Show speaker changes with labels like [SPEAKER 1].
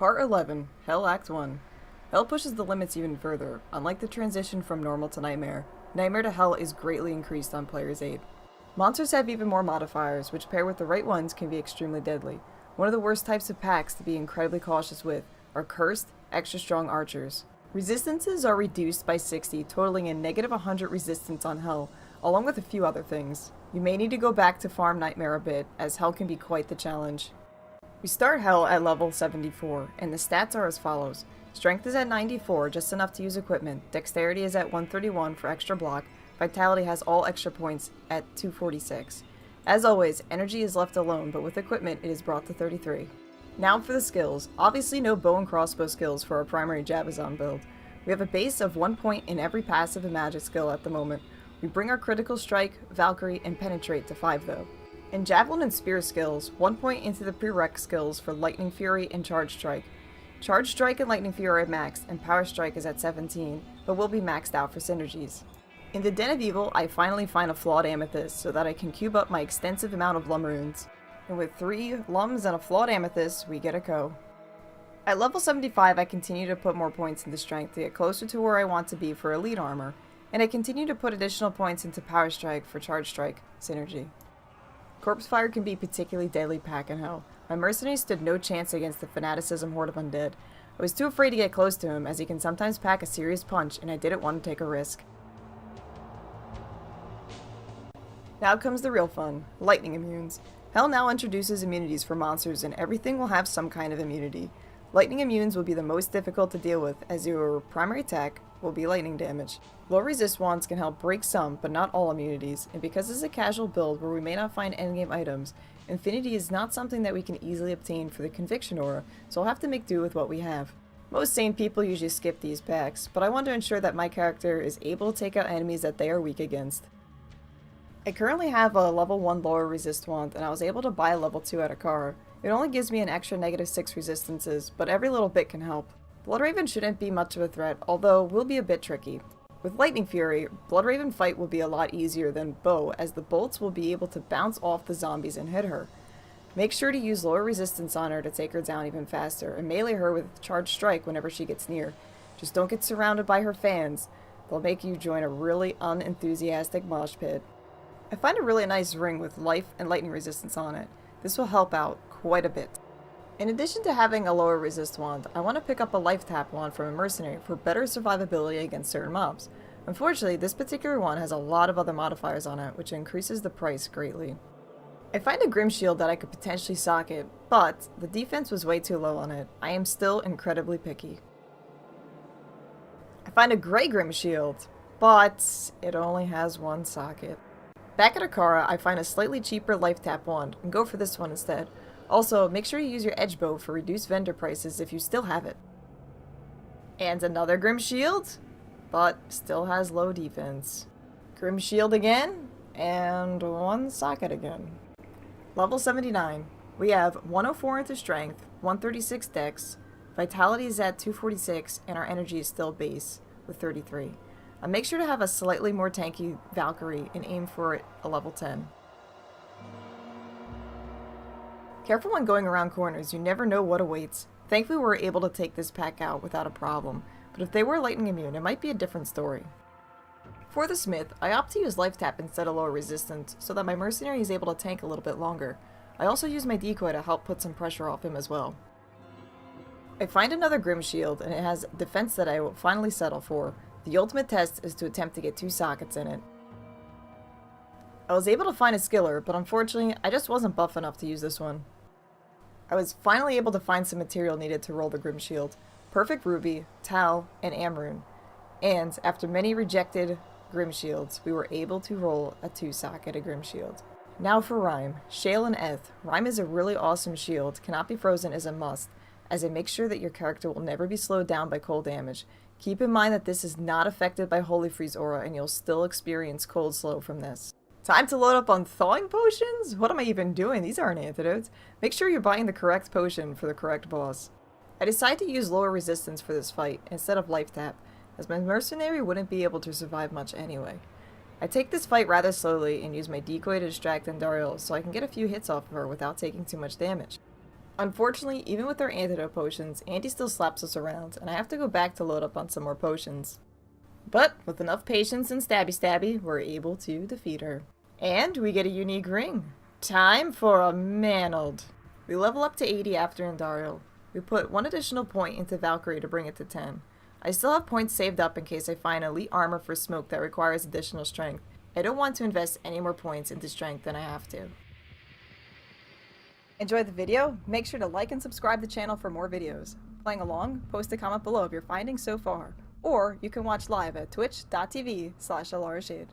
[SPEAKER 1] Part 11, Hell Act 1. Hell pushes the limits even further. Unlike the transition from normal to nightmare, nightmare to hell is greatly increased on player's aid. Monsters have even more modifiers, which paired with the right ones can be extremely deadly. One of the worst types of packs to be incredibly cautious with are cursed, extra strong archers. Resistances are reduced by 60, totaling a negative 100 resistance on hell, along with a few other things. You may need to go back to farm nightmare a bit, as hell can be quite the challenge. We start hell at level 74, and the stats are as follows. Strength is at 94, just enough to use equipment. Dexterity is at 131 for extra block. Vitality has all extra points at 246. As always, energy is left alone, but with equipment it is brought to 33. Now for the skills. Obviously no bow and crossbow skills for our primary Jabazon build. We have a base of 1 point in every passive and magic skill at the moment. We bring our critical strike, Valkyrie, and penetrate to 5 though. In Javelin and Spear skills, 1 point into the prereq skills for Lightning Fury and Charge Strike. Charge Strike and Lightning Fury are maxed, and Power Strike is at 17, but will be maxed out for synergies. In the Den of Evil, I finally find a flawed amethyst so that I can cube up my extensive amount of lum runes. And with 3 lums and a flawed amethyst, we get a co. At level 75, I continue to put more points into strength to get closer to where I want to be for elite armor, and I continue to put additional points into Power Strike for Charge Strike synergy. Corpse Fire can be particularly deadly pack in hell. My mercenary stood no chance against the fanaticism horde of undead. I was too afraid to get close to him, as he can sometimes pack a serious punch, and I didn't want to take a risk. Now comes the real fun, lightning immunes. Hell now introduces immunities for monsters, and everything will have some kind of immunity. Lightning immunes will be the most difficult to deal with, as your primary attack will be lightning damage. Low resist wands can help break some, but not all immunities, and because this is a casual build where we may not find endgame items, Infinity is not something that we can easily obtain for the Conviction Aura, so I'll have to make do with what we have. Most sane people usually skip these packs, but I want to ensure that my character is able to take out enemies that they are weak against. I currently have a level 1 lower resist wand, and I was able to buy a level 2 at Akara. It only gives me an extra negative 6 resistances, but every little bit can help. Bloodraven shouldn't be much of a threat, although will be a bit tricky. With Lightning Fury, Bloodraven fight will be a lot easier than Bow, as the bolts will be able to bounce off the zombies and hit her. Make sure to use lower resistance on her to take her down even faster, and melee her with Charge Strike whenever she gets near. Just don't get surrounded by her fans. They'll make you join a really unenthusiastic mosh pit. I find a really nice ring with life and lightning resistance on it. This will help out quite a bit. In addition to having a lower resist wand, I want to pick up a life tap wand from a mercenary for better survivability against certain mobs. Unfortunately, this particular one has a lot of other modifiers on it, which increases the price greatly. I find a Grim Shield that I could potentially socket, but the defense was way too low on it. I am still incredibly picky. I find a Grey Grim Shield, but it only has 1 socket. Back at Akara, I find a slightly cheaper life tap wand, and go for this one instead. Also, make sure you use your edge bow for reduced vendor prices if you still have it. And another Grim Shield, but still has low defense. Grim Shield again, and 1 socket again. Level 79. We have 104 into strength, 136 dex, vitality is at 246, and our energy is still base with 33. Make sure to have a slightly more tanky Valkyrie and aim for a level 10. Careful when going around corners, you never know what awaits. Thankfully we were able to take this pack out without a problem, but if they were lightning immune, it might be a different story. For the Smith, I opt to use life tap instead of lower resistance, so that my mercenary is able to tank a little bit longer. I also use my decoy to help put some pressure off him as well. I find another Grim Shield, and it has defense that I will finally settle for. The ultimate test is to attempt to get 2 sockets in it. I was able to find a skiller, but unfortunately, I just wasn't buff enough to use this one. I was finally able to find some material needed to roll the Grim Shield. Perfect Ruby, Tal, and Amrune. And, after many rejected Grim Shields, we were able to roll a 2-socketed Grim Shield. Now for Rhyme. Shale and Eth. Rhyme is a really awesome shield, cannot be frozen is a must, as it makes sure that your character will never be slowed down by cold damage. Keep in mind that this is not affected by Holy Freeze Aura, and you'll still experience cold slow from this. Time to load up on thawing potions? What am I even doing? These aren't antidotes. Make sure you're buying the correct potion for the correct boss. I decided to use lower resistance for this fight instead of life tap, as my mercenary wouldn't be able to survive much anyway. I take this fight rather slowly and use my decoy to distract Andariel so I can get a few hits off of her without taking too much damage. Unfortunately, even with our antidote potions, Andy still slaps us around, and I have to go back to load up on some more potions. But with enough patience and stabby, we're able to defeat her. And we get a unique ring. Time for a mantled. We level up to 80 after Andariel. We put one additional point into Valkyrie to bring it to 10. I still have points saved up in case I find elite armor for smoke that requires additional strength. I don't want to invest any more points into strength than I have to. Enjoyed the video? Make sure to like and subscribe the channel for more videos. Playing along? Post a comment below of your findings so far. Or you can watch live at twitch.tv/alarashade.